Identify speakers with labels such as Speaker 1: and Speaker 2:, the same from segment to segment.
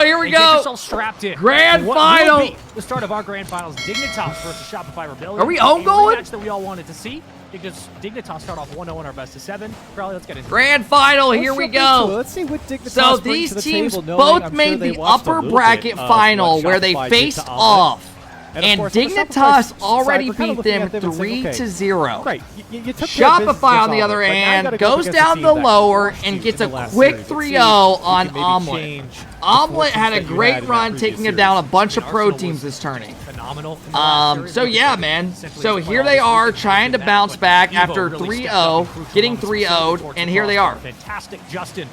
Speaker 1: Here we go.
Speaker 2: Strapped in.
Speaker 1: Grand final.
Speaker 2: The start of our grand finals. Dignitas versus Shopify Rebellion.
Speaker 1: Are we own going?
Speaker 2: Match that we all wanted to see. Dignitas start off 1-0 in our best of 7. Crowley, let's get into it.
Speaker 1: Grand final. Here we go.
Speaker 3: Let's see what Dignitas
Speaker 1: So
Speaker 3: brings
Speaker 1: these
Speaker 3: to the
Speaker 1: teams
Speaker 3: table,
Speaker 1: both made the upper bracket final where they faced off. And Dignitas already beat them 3-0.
Speaker 3: Right.
Speaker 1: Shopify, on the other hand, goes down the lower and gets a quick 3-0 on Omelet. Omelet had a great run, taking it down a bunch of pro teams this tourney. So yeah, man. So here they are trying to bounce back after 3-0, getting 3-0'd, and here they are.
Speaker 2: Fantastic, Justin.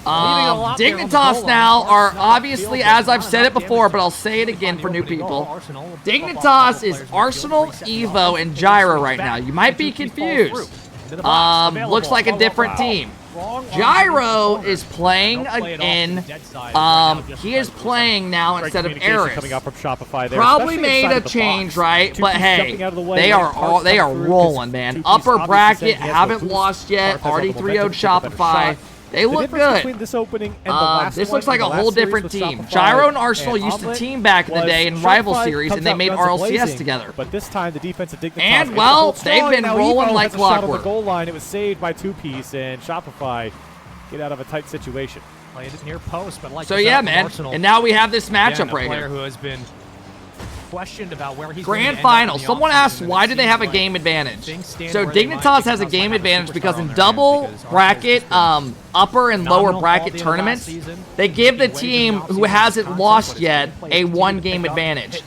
Speaker 1: Dignitas now are obviously, as I've said it before, but I'll say it again for new people. Dignitas is Arsenal, Evo, and Gyro right now. You might be confused. Looks like a different team. Gyro is playing again. He is playing now instead of Eris. Probably made a change, right? But hey, they are rolling, man. Upper bracket, haven't lost yet. Already 3-0'd Shopify. They look good. This looks like a whole different team. Gyro and Arsenal used to team back in the day in rival series, and they made RLCS together.
Speaker 3: But this time, the defense of Dignitas,
Speaker 1: and well, they've been rolling like clockwork.
Speaker 3: The goal line, it was saved by 2-piece, and Shopify get out of a tight situation.
Speaker 2: Played it near post, but like
Speaker 1: so yeah, man. And now we have this matchup right here.
Speaker 2: Who has been questioned about where he's
Speaker 1: grand final. Someone asked why do they have a game advantage? So Dignitas has a game advantage because in double bracket, upper and lower bracket tournaments, they give the team who hasn't lost yet a 1-game advantage.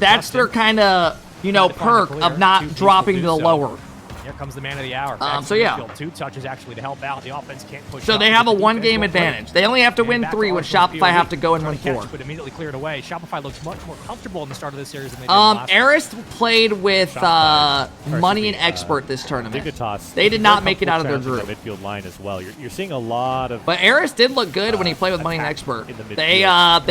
Speaker 1: That's their kind of, you know, perk of not dropping to the lower.
Speaker 2: Here comes the man of the hour.
Speaker 1: So yeah.
Speaker 2: 2 touches actually to help out. The offense can't push.
Speaker 1: So they have a 1-game advantage. They only have to win 3 when Shopify have to go and win 4.
Speaker 2: But immediately cleared away. Shopify looks much more comfortable in the start of this series than they did last
Speaker 1: Eris played with Money and Expert this tournament. They did not make it out of their group.
Speaker 3: Midfield line as well. You're seeing a lot of.
Speaker 1: But Eris did look good when he played with Money and Expert. They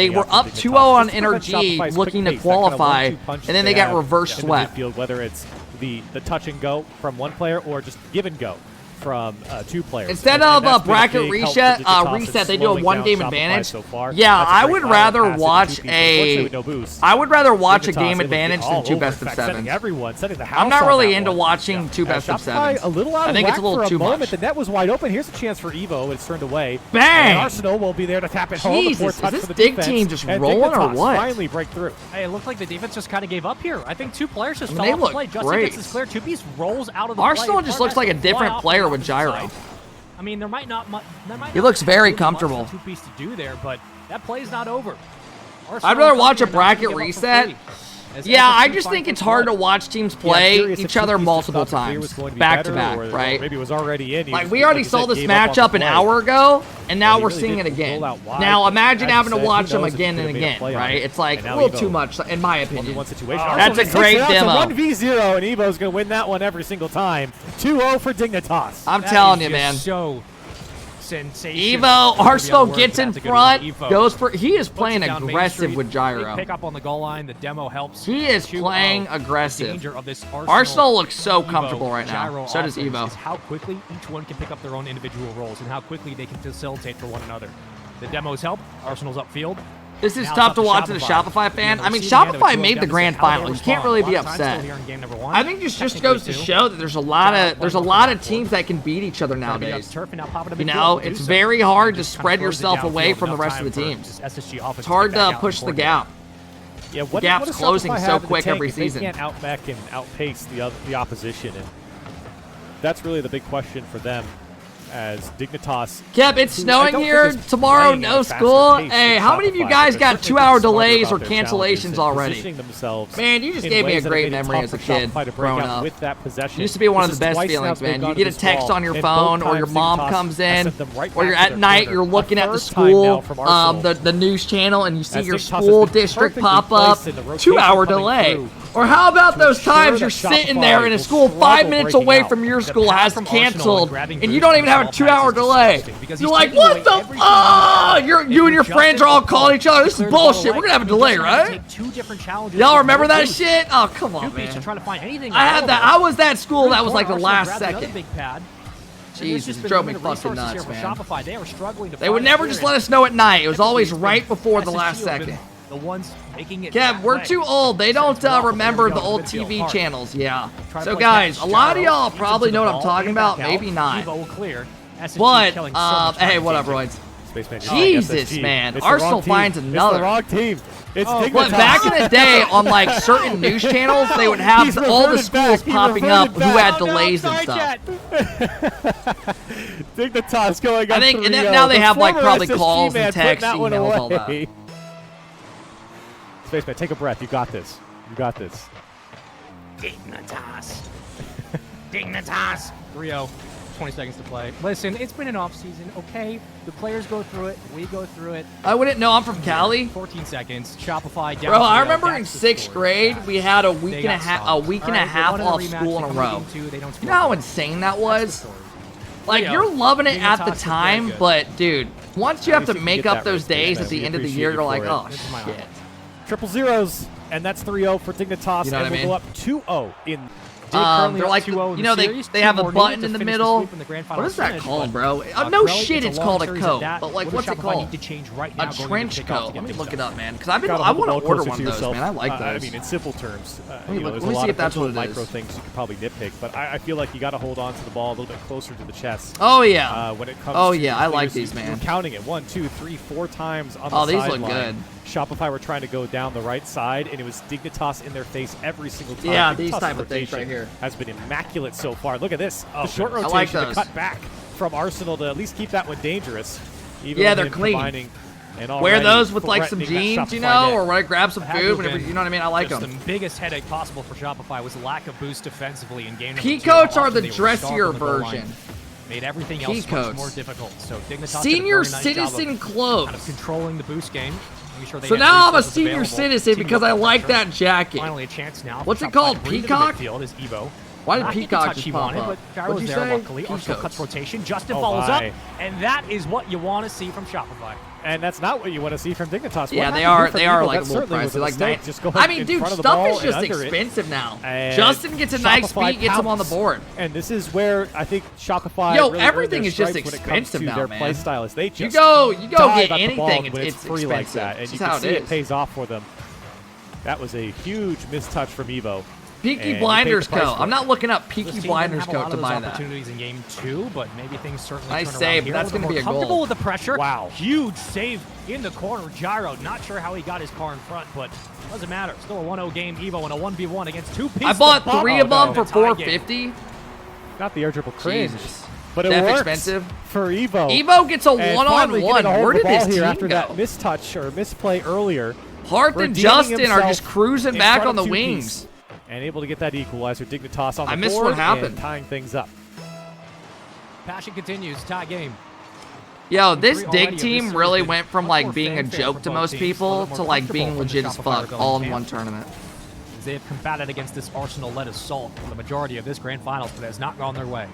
Speaker 1: were up 2-0 on NRG, looking to qualify, and then they got reverse swept.
Speaker 3: Whether it's the touch and go from one player or just give and go from 2 players.
Speaker 1: Instead of bracket reset, they do a 1-game advantage. Yeah, I would rather watch a game advantage than 2 best of 7s. I'm not really into watching 2 best of 7s. I think it's a little too much.
Speaker 3: The net was wide open. Here's a chance for Evo. It's turned away.
Speaker 1: Bang!
Speaker 3: And Arsenal will be there to tap it home.
Speaker 1: Jesus, is this Dig team just rolling or what?
Speaker 3: Finally break through.
Speaker 2: Hey, it looked like the defense just kind of gave up here. I think 2 players just fell off the play. Justin gets his clear. 2-piece rolls out of the play.
Speaker 1: Arsenal just looks like a different player with Gyro.
Speaker 2: I mean, there might not.
Speaker 1: He looks very comfortable.
Speaker 2: 2-piece to do there, but that play's not over.
Speaker 1: I'd rather watch a bracket reset. Yeah, I just think it's hard to watch teams play each other multiple times, back to back, right?
Speaker 3: Maybe it was already in.
Speaker 1: Like, we already saw this matchup an hour ago, and now we're seeing it again. Now, imagine having to watch them again and again, right? It's like a little too much, in my opinion. That's a great demo.
Speaker 3: 1v0, and Evo's going to win that one every single time. 2-0 for Dignitas.
Speaker 1: I'm telling you, man. Evo, Arsenal gets in front, goes for. He is playing aggressive with Gyro.
Speaker 2: Pick up on the goal line. The demo helps.
Speaker 1: He is playing aggressive. Arsenal looks so comfortable right now. So does Evo.
Speaker 2: How quickly each one can pick up their own individual roles and how quickly they can facilitate for one another. The demos help. Arsenal's upfield.
Speaker 1: This is tough to watch as a Shopify fan. I mean, Shopify made the grand final. You can't really be upset. I think this just goes to show that there's a lot of teams that can beat each other nowadays. You know, it's very hard to spread yourself away from the rest of the teams. It's hard to push the gap.
Speaker 3: Yeah,
Speaker 1: the gap's closing so quick every season.
Speaker 3: They can't outback and outpace the opposition, and that's really the big question for them. As Dignitas.
Speaker 1: Kep, it's snowing here. Tomorrow, no school. Hey, how many of you guys got 2-hour delays or cancellations already? Man, you just gave me a great memory as a kid growing up. It used to be one of the best feelings, man. You get a text on your phone, or your mom comes in, or you're at night, you're looking at the school, the news channel, and you see your school district pop up. 2-hour delay. Or how about those times you're sitting there and a school 5 minutes away from your school has canceled, and you don't even have a 2-hour delay? You're like, what the? You and your friends are all calling each other. This is bullshit. We're gonna have a delay, right? Y'all remember that shit? Oh, come on, man. I had that. I was that school that was like the last second. Jesus, it drove me fucking nuts, man.
Speaker 2: Shopify, they are struggling to
Speaker 1: They would never just let us know at night. It was always right before the last second.
Speaker 2: The ones making it.
Speaker 1: Kev, we're too old. They don't remember the old TV channels. Yeah. So guys, a lot of y'all probably know what I'm talking about. Maybe not. But hey, what up, Roids? Jesus, man. Arsenal finds another.
Speaker 3: It's the wrong team. It's
Speaker 1: but back in the day, on like certain news channels, they would have all the schools popping up who had delays and stuff.
Speaker 3: Dignitas going up.
Speaker 1: I think, and then now they have like probably calls and texts, emails, all that.
Speaker 3: Spaceman, take a breath. You got this. You got this.
Speaker 2: Dignitas. Dignitas. Rio. 20 seconds to play. Listen, it's been an off season, okay? The players go through it. We go through it.
Speaker 1: I wouldn't know. I'm from Cali.
Speaker 2: 14 seconds. Shopify down.
Speaker 1: Bro, I remember in 6th grade, we had a week and a half off school in a row. You know how insane that was? Like, you're loving it at the time, but dude, once you have to make up those days at the end of the year, you're like, oh shit.
Speaker 3: Triple zeros, and that's 3-0 for Dignitas.
Speaker 1: You know what I mean?
Speaker 3: We'll go up 2-0 in.
Speaker 1: They're like, you know, they have a button in the middle. What is that called, bro? No shit, it's called a coat. But like, what's it called? A trench coat. Let me look it up, man. Because I want to order one of those, man. I like those.
Speaker 3: I mean, in simple terms,
Speaker 1: let me see if that's what it is.
Speaker 3: Micro things you could probably nitpick, but I feel like you got to hold on to the ball a little bit closer to the chest.
Speaker 1: Oh yeah.
Speaker 3: When it comes.
Speaker 1: Oh yeah, I like these, man.
Speaker 3: We're counting it 1, 2, 3, 4 times on the sideline.
Speaker 1: Oh, these look good.
Speaker 3: Shopify were trying to go down the right side, and it was Dignitas in their face every single time.
Speaker 1: Yeah, these type of things right here
Speaker 3: has been immaculate so far. Look at this. The short rotation,
Speaker 1: like
Speaker 3: the cut back from Arsenal to at least keep that one dangerous. Even
Speaker 1: yeah, they're clean. Wear those with like some jeans, you know, or when I grab some food, whenever, you know what I mean? I like them.
Speaker 2: The biggest headache possible for Shopify was lack of boost defensively in game number 2.
Speaker 1: P-coats are the dressier version.
Speaker 2: Made everything else much more difficult. So Dignitas
Speaker 1: senior citizen clothes.
Speaker 2: Kind of controlling the boost game. Sure
Speaker 1: so now I'm a senior citizen because I like that jacket.
Speaker 2: Finally a chance now.
Speaker 1: What's it called? Peacock?
Speaker 2: Field is Evo.
Speaker 1: Why did Peacock just pop up?
Speaker 2: What'd you say? Luckily, Arsenal cuts rotation. Justin follows up, and that is what you want to see from Shopify.
Speaker 3: And that's not what you want to see from Dignitas.
Speaker 1: Yeah, they are like a little pricey. Like, I mean, dude, stuff is just expensive now. Justin gets a nice beat, gets him on the board.
Speaker 3: And this is where I think Shopify.
Speaker 1: Yo, everything is just expensive now, man.
Speaker 3: Play style is they just
Speaker 1: you go get anything, it's
Speaker 3: free
Speaker 1: expensive.
Speaker 3: Like that, and you can see it pays off for them. That was a huge mistouch from Evo.
Speaker 1: Peaky Blinders Co. I'm not looking up Peaky Blinders Co. to buy that.
Speaker 2: Opportunities in game 2, but maybe things certainly
Speaker 1: nice save, but that's going to be a goal.
Speaker 2: Comfortable with the pressure.
Speaker 3: Wow.
Speaker 2: Huge save in the corner. Gyro, not sure how he got his car in front, but doesn't matter. Still a 1-0 game. Evo in a 1v1 against 2 pieces.
Speaker 1: I bought 3 of them for $4.50.
Speaker 3: Not the air dribble cringe.
Speaker 1: Jesus.
Speaker 3: But it works expensive for Evo.
Speaker 1: Evo gets a one-on-one. Where did this team
Speaker 3: after
Speaker 1: go?
Speaker 3: That mistouch or misplay earlier.
Speaker 1: Hart and Justin are just cruising back on the wings.
Speaker 3: And able to get that equalizer. Dignitas on the board.
Speaker 1: I missed what happened.
Speaker 3: And tying things up.
Speaker 2: Passion continues. Tie game.
Speaker 1: Yo, this Dig team really went from like being a joke to most people to like being legit as fuck all in one tournament.
Speaker 2: They have combated against this Arsenal-led assault for the majority of this grand finals, but it has not gone their way.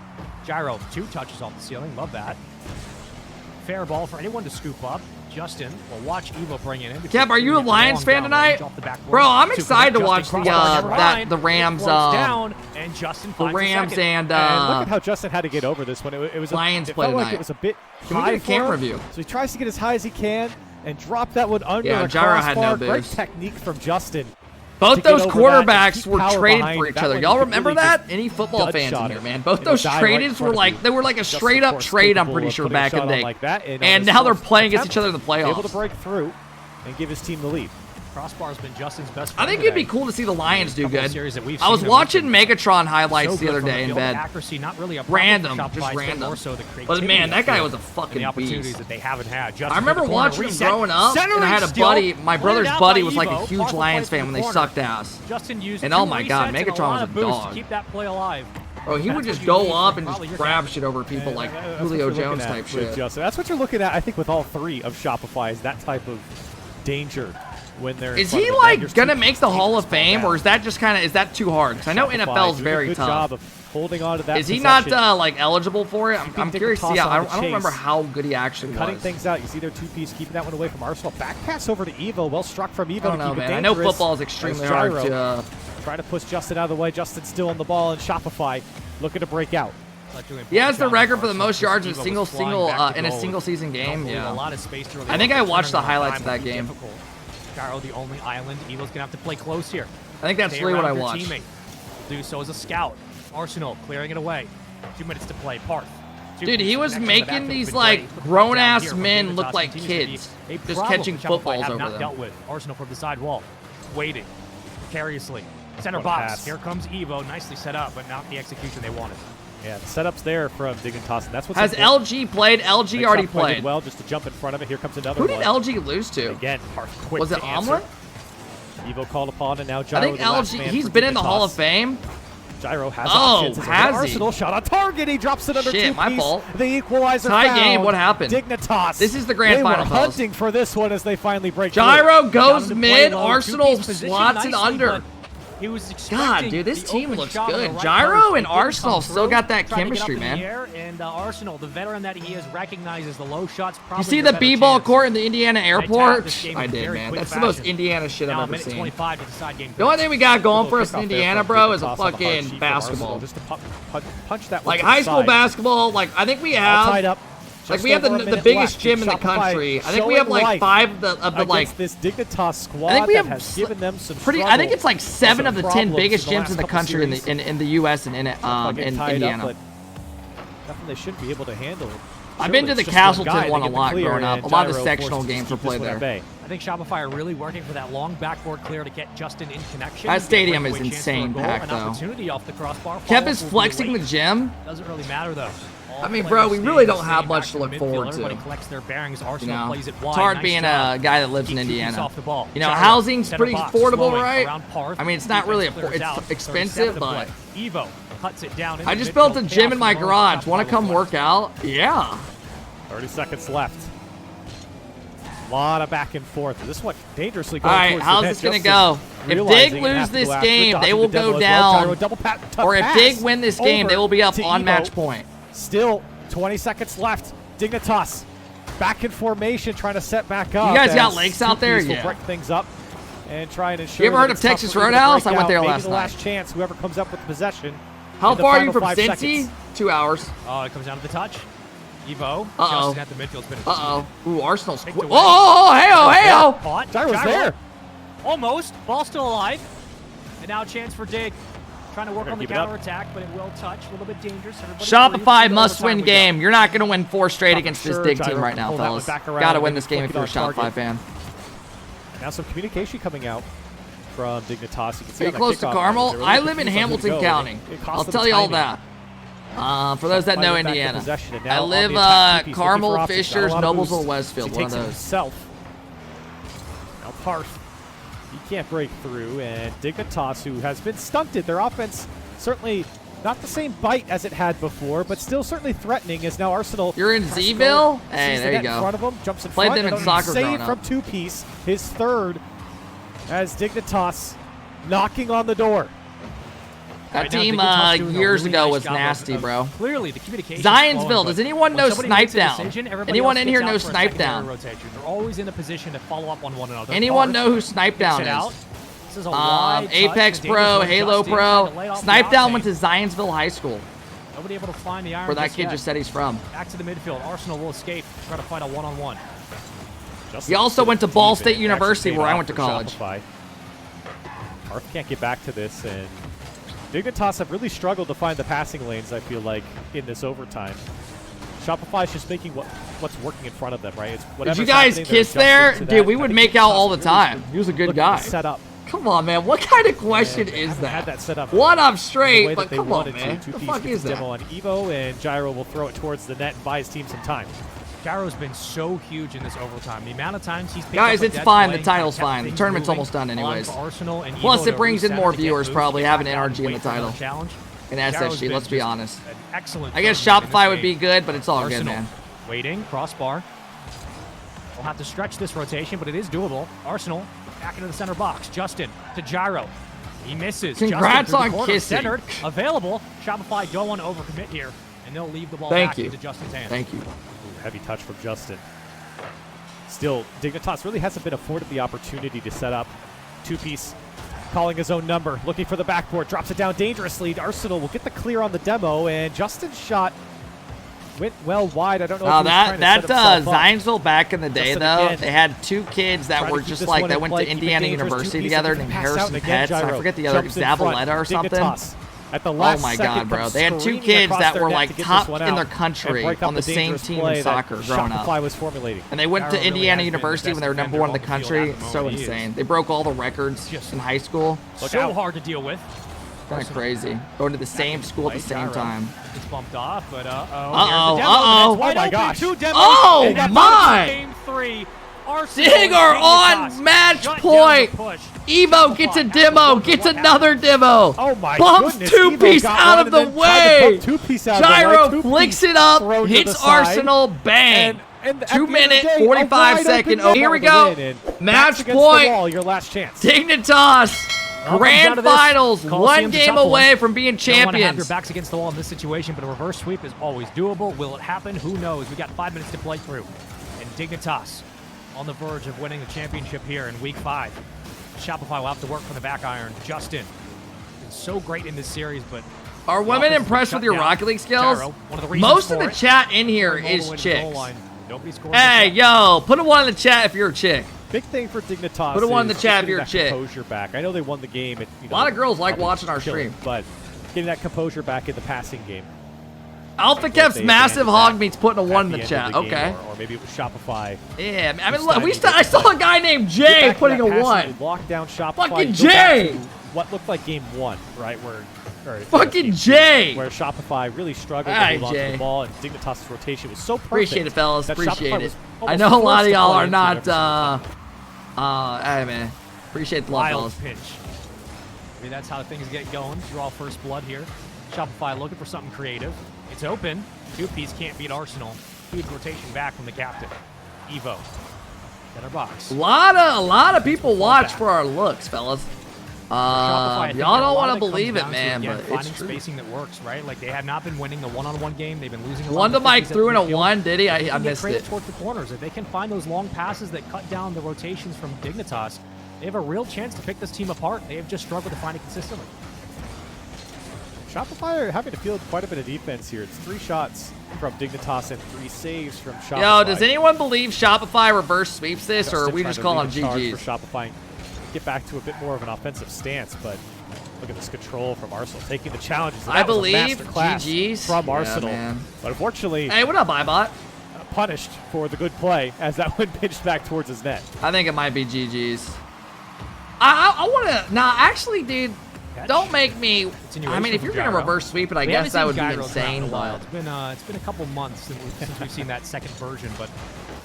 Speaker 2: Gyro, 2 touches off the ceiling. Love that. Fair ball for anyone to scoop up. Justin will watch Evo bring it in.
Speaker 1: Kev, are you a Lions fan tonight? Bro, I'm excited to watch the Rams. The Rams and
Speaker 3: look at how Justin had to get over this one. It was
Speaker 1: Lions play
Speaker 3: tonight.
Speaker 1: Like
Speaker 3: it was a bit
Speaker 1: Can we get a camera view?
Speaker 3: So he tries to get as high as he can and drop that one under a
Speaker 1: Gyro had no
Speaker 3: Great
Speaker 1: boost.
Speaker 3: technique from Justin.
Speaker 1: Both those quarterbacks were traded for each other. Y'all remember that? Any football fans in here, man? Both those trades were like, they were like a straight up trade, I'm pretty sure, back in the day. And now they're playing against each other in the playoffs.
Speaker 3: Able to break through and give his team the lead.
Speaker 2: Crossbar's been Justin's best friend.
Speaker 1: I think it'd be cool to see the Lions do good. I was watching Megatron highlights the other day in bed. Random, just random. But man, that guy was a fucking beast. I remember watching him growing up, and I had a buddy, my brother's buddy was like a huge Lions fan when they sucked ass. And oh my god, Megatron was a dog.
Speaker 2: Keep that play alive.
Speaker 1: Bro, he would just go up and just grab shit over people like Julio Jones type shit.
Speaker 3: That's what you're looking at, I think, with all 3 of Shopify, is that type of danger. When they're
Speaker 1: is he like gonna make the Hall of Fame, or is that just kind of is that too hard? Because I know NFL is very tough.
Speaker 3: Job of holding on to that.
Speaker 1: Is he not like eligible for it? I'm curious to see. I don't remember how good he actually was.
Speaker 3: Cutting things out. You see their 2-piece keeping that one away from Arsenal. Back pass over to Evo. Well struck from Evo.
Speaker 1: I don't know, man. I know football is extremely hard to.
Speaker 3: Try to push Justin out of the way. Justin still on the ball, and Shopify looking to break out.
Speaker 1: He has the record for the most yards in a single season game. Yeah. I think I watched the highlights of that game.
Speaker 2: Gyro, the only island. Evil's gonna have to play close here.
Speaker 1: I think that's really what I watched.
Speaker 2: Do so as a scout. Arsenal clearing it away. 2 minutes to play. Parth.
Speaker 1: Dude, he was making these like grown-ass men look like kids, just catching footballs over them.
Speaker 2: Dealt with. Arsenal from the side wall, waiting precariously. Center box. Here comes Evo, nicely set up, but not the execution they wanted.
Speaker 3: Yeah, the setup's there from Dignitas, and that's what's
Speaker 1: Has LG played? LG already played.
Speaker 3: Well, just to jump in front of it. Here comes another
Speaker 1: one.
Speaker 3: Who
Speaker 1: did LG lose to?
Speaker 3: And again, quick
Speaker 1: was it Omelet?
Speaker 3: Evo called upon, and now Gyro.
Speaker 1: I think LG. He's been in the Hall of Fame.
Speaker 3: Gyro has options.
Speaker 1: Has he?
Speaker 3: Arsenal shot on target. He drops it under two piece.
Speaker 1: My fault.
Speaker 3: The equalizer
Speaker 1: tie game. What happened?
Speaker 3: Dignitas.
Speaker 1: This is the grand final.
Speaker 3: They were hunting for this one as they finally break
Speaker 1: Gyro
Speaker 3: through.
Speaker 1: Goes mid. Arsenal slots it under.
Speaker 2: He was
Speaker 1: God, dude, this team looks good. Gyro and Arsenal still got that chemistry, man.
Speaker 2: And Arsenal, the veteran that he is, recognizes the low shots.
Speaker 1: You see the B-ball court in the Indiana airport? I did, man. That's the most Indiana shit I've ever seen. The only thing we got going for us in Indiana, bro, is a fucking basketball.
Speaker 3: Just to punch that
Speaker 1: like high school basketball, like I think we have. Like we have the biggest gym in the country. I think we have like 5 of the like
Speaker 3: this Dignitas squad.
Speaker 1: I think we have
Speaker 3: has given them some
Speaker 1: I think it's like 7 of the 10 biggest gyms in the country in the U.S. and in Indiana.
Speaker 3: Nothing they shouldn't be able to handle.
Speaker 1: I've been to the Castleton one a lot growing up. A lot of the sectional games were played there.
Speaker 2: I think Shopify are really working for that long backboard clear to get Justin in connection.
Speaker 1: That stadium is insane packed though. Kep is flexing the gym.
Speaker 2: Doesn't really matter though.
Speaker 1: I mean, bro, we really don't have much to look forward to.
Speaker 2: You know,
Speaker 1: it's hard being a guy that lives in Indiana. You know, housing's pretty affordable, right? I mean, it's not really it's expensive, but I just built a gym in my garage. Want to come work out? Yeah.
Speaker 3: 30 seconds left. A lot of back and forth. This one dangerously going.
Speaker 1: All right, how's this gonna go? If Dig lose this game, they will go down. Or if Dig win this game, they will be up on match point.
Speaker 3: Still 20 seconds left. Dignitas back in formation, trying to set back up.
Speaker 1: You guys got lakes out there?
Speaker 3: Yeah. Break things up and try and ensure.
Speaker 1: You ever heard of Texas Roadhouse? I went there last night.
Speaker 3: Last chance. Whoever comes up with possession.
Speaker 1: How far are you from Cincy? 2 hours.
Speaker 2: Oh, it comes down to the touch. Evo.
Speaker 1: Justin
Speaker 2: at the midfield spin.
Speaker 1: Ooh, Arsenal's. Oh, hey-oh.
Speaker 3: Gyro's there.
Speaker 2: Almost. Ball still alive. And now a chance for Dig. Trying to work on the counter-attack, but it will touch. A little bit dangerous.
Speaker 1: Shopify must-win game. You're not going to win 4 straight against this Dig team right now, fellas. Got to win this game if you're a Shopify fan.
Speaker 3: Now some communication coming out from Dignitas. You can see
Speaker 1: Are you close to Carmel? I live in Hamilton County. I'll tell you all that. For those that know Indiana. I live Carmel, Fishers, Noblesville, Westfield. One of those.
Speaker 3: Now Parth. He can't break through, and Dignitas, who has been stunted, their offense certainly not the same bite as it had before, but still certainly threatening. Is now Arsenal.
Speaker 1: You're in Z-ville? Hey, there you go.
Speaker 3: In front of him, jumps in
Speaker 1: Played
Speaker 3: front,
Speaker 1: them in soccer growing
Speaker 3: up. Save from 2-piece, his 3rd, as Dignitas knocking on the door.
Speaker 1: That team years ago was nasty, bro.
Speaker 2: Clearly, the communication.
Speaker 1: Zionsville. Does anyone know Snipe Down? Anyone in here know Snipe Down?
Speaker 2: They're always in a position to follow up on one another.
Speaker 1: Anyone know who Snipe Down is? Apex Pro, Halo Pro. Snipe Down went to Zionsville High School.
Speaker 2: Nobody able to find the iron.
Speaker 1: Where that kid just said he's from.
Speaker 2: Back to the midfield. Arsenal will escape. Try to fight a one-on-one.
Speaker 1: He also went to Ball State University, where I went to college.
Speaker 3: Parth can't get back to this, and Dignitas have really struggled to find the passing lanes, I feel like, in this overtime. Shopify is just making what's working in front of them, right? It's
Speaker 1: did you guys kiss there? Dude, we would make out all the time. He was a good guy.
Speaker 3: Set up.
Speaker 1: Come on, man. What kind of question is that?
Speaker 3: Had that set up.
Speaker 1: One up straight, but come on, man. What the fuck is that?
Speaker 3: On Evo, and Gyro will throw it towards the net and buy his team some time.
Speaker 2: Gyro's been so huge in this overtime. The amount of times he's picked
Speaker 1: Guys,
Speaker 2: up
Speaker 1: it's fine. The title's fine. The tournament's almost done anyways. Plus, it brings in more viewers, probably, having NRG in the title. And SSG, let's be honest. I guess Shopify would be good, but it's all good, man.
Speaker 2: Waiting, crossbar. We'll have to stretch this rotation, but it is doable. Arsenal back into the center box. Justin to Gyro. He misses.
Speaker 1: Congrats on kissing.
Speaker 2: Centered, available. Shopify don't want to overcommit here, and they'll leave the ball back into Justin's hands.
Speaker 1: Thank you.
Speaker 3: Heavy touch from Justin. Still, Dignitas really hasn't been afforded the opportunity to set up 2-piece calling his own number, looking for the backboard, drops it down dangerously. Arsenal will get the clear on the demo, and Justin's shot went well wide. I don't know.
Speaker 1: That Zionsville back in the day, though, they had 2 kids that were just like that went to Indiana University together named Harrison Pets. I forget the other, Zabaleta or something. Oh my God, bro! They had 2 kids that were like top in their country on the same team in soccer growing up. And they went to Indiana University when they were #1 in the country. So insane. They broke all the records in high school.
Speaker 2: So hard to deal with.
Speaker 1: Kind of crazy. Going to the same school at the same time.
Speaker 2: It's bumped off, but
Speaker 1: oh
Speaker 3: my gosh.
Speaker 1: Oh my!
Speaker 2: Game 3.
Speaker 1: Dig are on match point. Evo gets a demo, gets another demo.
Speaker 3: Oh my
Speaker 1: Bumps
Speaker 3: goodness.
Speaker 1: 2-piece out of the way. Gyro
Speaker 3: Two
Speaker 1: flicks it up, hits Arsenal, bang. 2-minute, 45-second. Oh, here we go. Match point.
Speaker 3: Your last chance.
Speaker 1: Dignitas. Grand Finals, 1 game away from being champions.
Speaker 2: You don't want to have your backs against the wall in this situation, but a reverse sweep is always doable. Will it happen? Who knows? We got 5 minutes to play through. And Dignitas on the verge of winning the championship here in week 5. Shopify will have to work from the back iron. Justin is so great in this series, but
Speaker 1: are women impressed with your Rocket League skills? Most of the chat in here is chicks. Hey, yo, put a 1 in the chat if you're a chick.
Speaker 3: Big thing for Dignitas.
Speaker 1: Put a 1 in the chat if you're a chick.
Speaker 3: Composure back. I know they won the game.
Speaker 1: A lot of girls like watching our stream,
Speaker 3: but getting that composure back in the passing game.
Speaker 1: AlphaKep's massive hog meat's putting a 1 in the chat. Okay.
Speaker 3: Or maybe it was Shopify.
Speaker 1: Yeah, I mean, look, I saw a guy named Jay putting a 1.
Speaker 3: Lock down Shopify.
Speaker 1: Fucking Jay!
Speaker 3: What looked like game 1, right?
Speaker 1: Fucking Jay!
Speaker 3: Where Shopify really struggled to hold on to the ball, and Dignitas' rotation was so perfect.
Speaker 1: Appreciate it, fellas. Appreciate it. I know a lot of y'all are not, hey, man. Appreciate the love, fellas.
Speaker 2: Pinch. Maybe that's how things get going. Draw first blood here. Shopify looking for something creative. It's open. 2-piece can't beat Arsenal. Huge rotation back from the captain. Evo. Center box.
Speaker 1: A lot of people watch for our looks, fellas. Y'all don't want to believe it, man, but
Speaker 2: finding spacing that works, right? Like, they have not been winning the one-on-one game. They've been losing.
Speaker 1: One to Mike threw in a 1, did he? I missed it.
Speaker 2: Towards the corners. If they can find those long passes that cut down the rotations from Dignitas, they have a real chance to pick this team apart. They have just struggled to find it consistently.
Speaker 3: Shopify are having to field quite a bit of defense here. It's 3 shots from Dignitas and 3 saves from Shopify.
Speaker 1: Yo, does anyone believe Shopify reverse sweeps this, or are we just calling GG's?
Speaker 3: For Shopify, get back to a bit more of an offensive stance, but look at this control from Arsenal, taking the challenges.
Speaker 1: I believe GG's
Speaker 3: from Arsenal, but unfortunately,
Speaker 1: hey, what up, iBot?
Speaker 3: Punished for the good play as that one pitched back towards his net.
Speaker 1: I think it might be GG's. I want to. Nah, actually, dude. Don't make me. I mean, if you're gonna reverse sweep it, I guess that would be insane. But
Speaker 2: it's been a couple months since we've seen that second version. But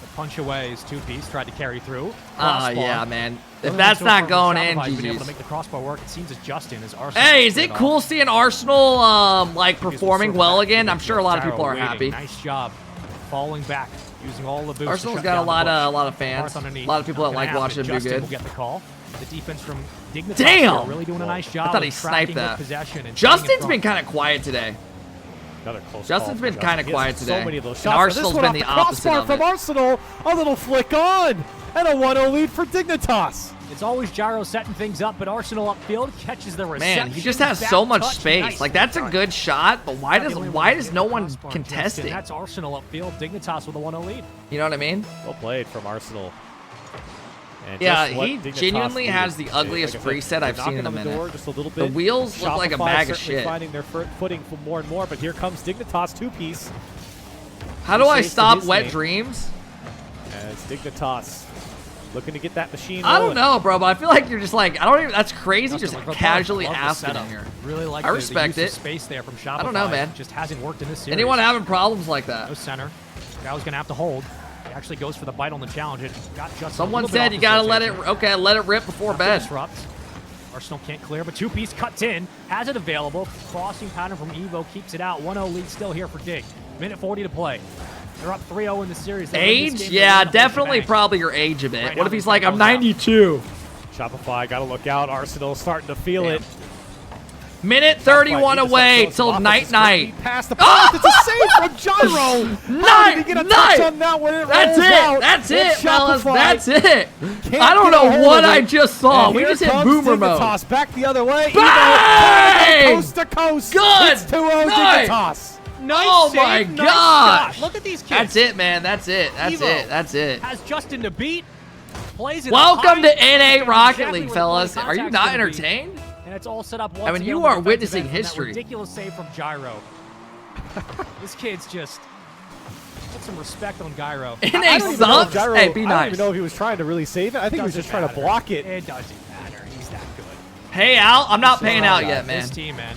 Speaker 2: the punch away is 2-piece. Tried to carry through.
Speaker 1: Yeah, man. If that's not going in,
Speaker 2: GG's. Been able to make the crossbar work. It seems as Justin as Arsenal.
Speaker 1: Hey, is it cool seeing Arsenal like performing well again? I'm sure a lot of people are happy.
Speaker 2: Nice job, falling back, using all the boosts.
Speaker 1: Arsenal's got a lot of fans. A lot of people that like watching them do good.
Speaker 2: Will get the call. The defense from Dignitas.
Speaker 1: Damn!
Speaker 2: Really doing a nice job.
Speaker 1: I thought he sniped that.
Speaker 2: Possession
Speaker 1: Justin's been kind of quiet today.
Speaker 3: Another close
Speaker 1: Justin's been kind of quiet today.
Speaker 3: So many of those shots.
Speaker 1: And Arsenal's been the opposite of it.
Speaker 3: From Arsenal, a little flick on, and a 1-0 lead for Dignitas.
Speaker 2: It's always Gyro setting things up, but Arsenal upfield catches the reception.
Speaker 1: Man, he just has so much space. Like, that's a good shot, but why does no one contest it?
Speaker 2: That's Arsenal upfield. Dignitas with a 1-0 lead.
Speaker 1: You know what I mean?
Speaker 3: Well played from Arsenal. And
Speaker 1: yeah, he genuinely has the ugliest preset I've seen in a minute.
Speaker 3: Just a little bit.
Speaker 1: The wheels look like a bag of shit.
Speaker 3: Finding their footing for more and more, but here comes Dignitas 2-piece.
Speaker 1: How do I stop wet dreams?
Speaker 3: As Dignitas looking to get that machine
Speaker 1: I don't know, bro, but I feel like you're just like, I don't even, that's crazy, just casually asking in here.
Speaker 2: Really like
Speaker 1: I respect
Speaker 2: the
Speaker 1: it.
Speaker 2: Use of space there from Shopify.
Speaker 1: I don't know, man.
Speaker 2: Just hasn't worked in this series.
Speaker 1: Anyone having problems like that?
Speaker 2: No center. Guy was going to have to hold. He actually goes for the bite on the challenge. It got just
Speaker 1: someone said you gotta let it. Okay, let it rip before bed.
Speaker 2: Arsenal can't clear, but 2-piece cuts in, has it available. Crossing pattern from Evo keeps it out. 1-0 lead still here for Dig. Minute 40 to play. They're up 3-0 in the series.
Speaker 1: Age? Yeah, definitely probably your age a bit. Right, what if he's like, I'm 92?
Speaker 3: Shopify got to look out. Arsenal starting to feel it.
Speaker 1: Minute 31 away till night-night.
Speaker 3: Past the post. It's a save from Gyro. How did he get a touch on that when it rolls out?
Speaker 1: That's it, fellas. That's it. I don't know what I just saw. We just hit boomer mode.
Speaker 3: Toss back the other way.
Speaker 1: Bang!
Speaker 3: Coast to coast.
Speaker 1: Good.
Speaker 3: It's 2-0 Dignitas.
Speaker 2: Nice
Speaker 1: oh
Speaker 2: save,
Speaker 1: my
Speaker 2: nice
Speaker 1: gosh!
Speaker 2: shot. Look at these kids.
Speaker 1: That's it, man. That's it. That's
Speaker 2: Evo
Speaker 1: it. That's it.
Speaker 2: Has Justin to beat. Plays it
Speaker 1: Welcome
Speaker 2: high.
Speaker 1: to NA Rocket
Speaker 2: Exactly
Speaker 1: League,
Speaker 2: where
Speaker 1: fellas.
Speaker 2: the
Speaker 1: Are you
Speaker 2: contact's
Speaker 1: not
Speaker 2: gonna be.
Speaker 1: entertained?
Speaker 2: And it's all set up once
Speaker 1: I mean,
Speaker 2: again
Speaker 1: you
Speaker 2: on
Speaker 1: are
Speaker 2: the
Speaker 1: witnessing
Speaker 2: defensive end.
Speaker 1: history.
Speaker 2: That ridiculous save from Gyro. This kid's just put some respect on Gyro.
Speaker 1: NA sucks. Hey, be
Speaker 3: I don't
Speaker 1: nice.
Speaker 3: even know if he was trying to really save it. I think he was just trying to block it.
Speaker 2: It doesn't matter. He's that good.
Speaker 1: Pay out? I'm not paying out yet,
Speaker 2: This
Speaker 1: man.
Speaker 2: team, man.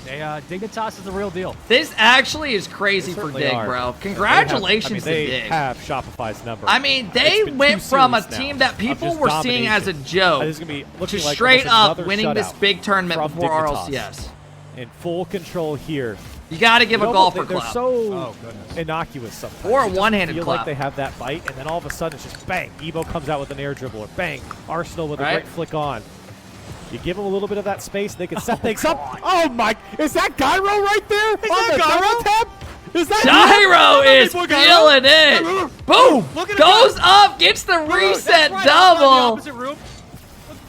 Speaker 2: Dignitas is the real deal.
Speaker 1: This actually is crazy for Dig, bro. Congratulations to
Speaker 3: They
Speaker 1: Dig.
Speaker 3: have Shopify's number.
Speaker 1: I mean, they went from a team that people were seeing as a joke to straight up winning this big tournament before RLCS.
Speaker 3: In full control here.
Speaker 1: You got to give a golfer
Speaker 3: They're
Speaker 1: clap.
Speaker 3: so innocuous sometimes.
Speaker 1: Or a
Speaker 3: You
Speaker 1: one-handed
Speaker 3: feel
Speaker 1: clap.
Speaker 3: like they have that bite, and then all of a sudden it's just bang. Evo comes out with an air dribble, or bang. Arsenal with a great flick on. You give them a little bit of that space, they can set things up. Oh my! Is that Gyro right there? Is that Gyro? Is that
Speaker 1: Gyro is feeling it. Boom! Goes up, gets the reset double,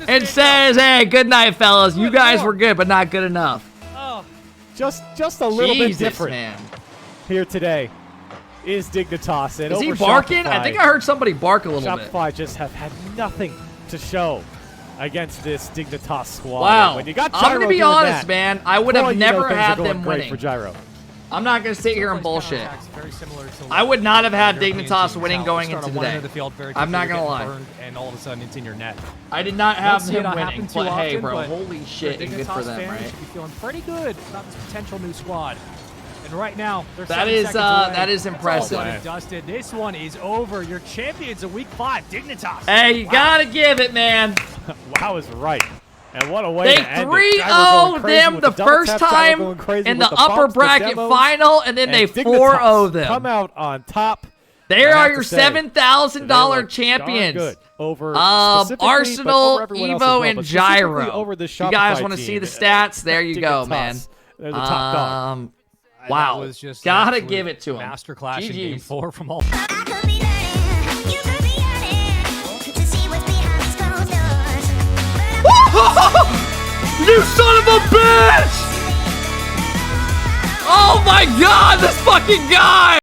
Speaker 1: and says, "Hey, good night, fellas. You guys were good, but not good enough."
Speaker 3: Just a little bit different
Speaker 1: man.
Speaker 3: Here today is Dignitas. And
Speaker 1: is he
Speaker 3: over
Speaker 1: barking?
Speaker 3: Shopify,
Speaker 1: I think I heard somebody bark a little bit.
Speaker 3: Shopify just have had nothing to show against this Dignitas squad.
Speaker 1: Wow.
Speaker 3: When you got
Speaker 1: I'm
Speaker 3: Gyro
Speaker 1: going to be
Speaker 3: doing
Speaker 1: honest,
Speaker 3: that,
Speaker 1: man. I would have never had them
Speaker 3: great
Speaker 1: winning.
Speaker 3: for Gyro.
Speaker 1: I'm not going to sit here and bullshit. I would not have had Dignitas winning going into today. I'm not going to lie.
Speaker 2: And all of a sudden it's in your net.
Speaker 1: I did not have him
Speaker 2: not
Speaker 1: winning,
Speaker 2: too
Speaker 1: but hey,
Speaker 2: often,
Speaker 1: bro,
Speaker 2: but
Speaker 1: holy shit, and good for them, right?
Speaker 2: Should be feeling pretty good about this potential new squad. And right now, they're
Speaker 1: that is impressive.
Speaker 2: Dusted. This one is over. Your champions of Week 5, Dignitas.
Speaker 1: Hey, you gotta give it, man.
Speaker 3: Wow is right. And what a way
Speaker 1: they
Speaker 3: to end
Speaker 1: 3-0 them the first time in the upper bracket final, and then they 4-0 them.
Speaker 3: Come out on top.
Speaker 1: They are your $7,000 champions.
Speaker 3: Good. Over
Speaker 1: Arsenal,
Speaker 3: over
Speaker 1: Evo, and Gyro.
Speaker 3: Over the
Speaker 1: you guys want to see the stats? There you go, man.
Speaker 3: They're the top dog.
Speaker 1: Wow.
Speaker 2: Was just
Speaker 1: gotta give it to him.
Speaker 2: Masterclass in Game 4 from all.
Speaker 1: You son of a bitch! Oh my god, this fucking guy!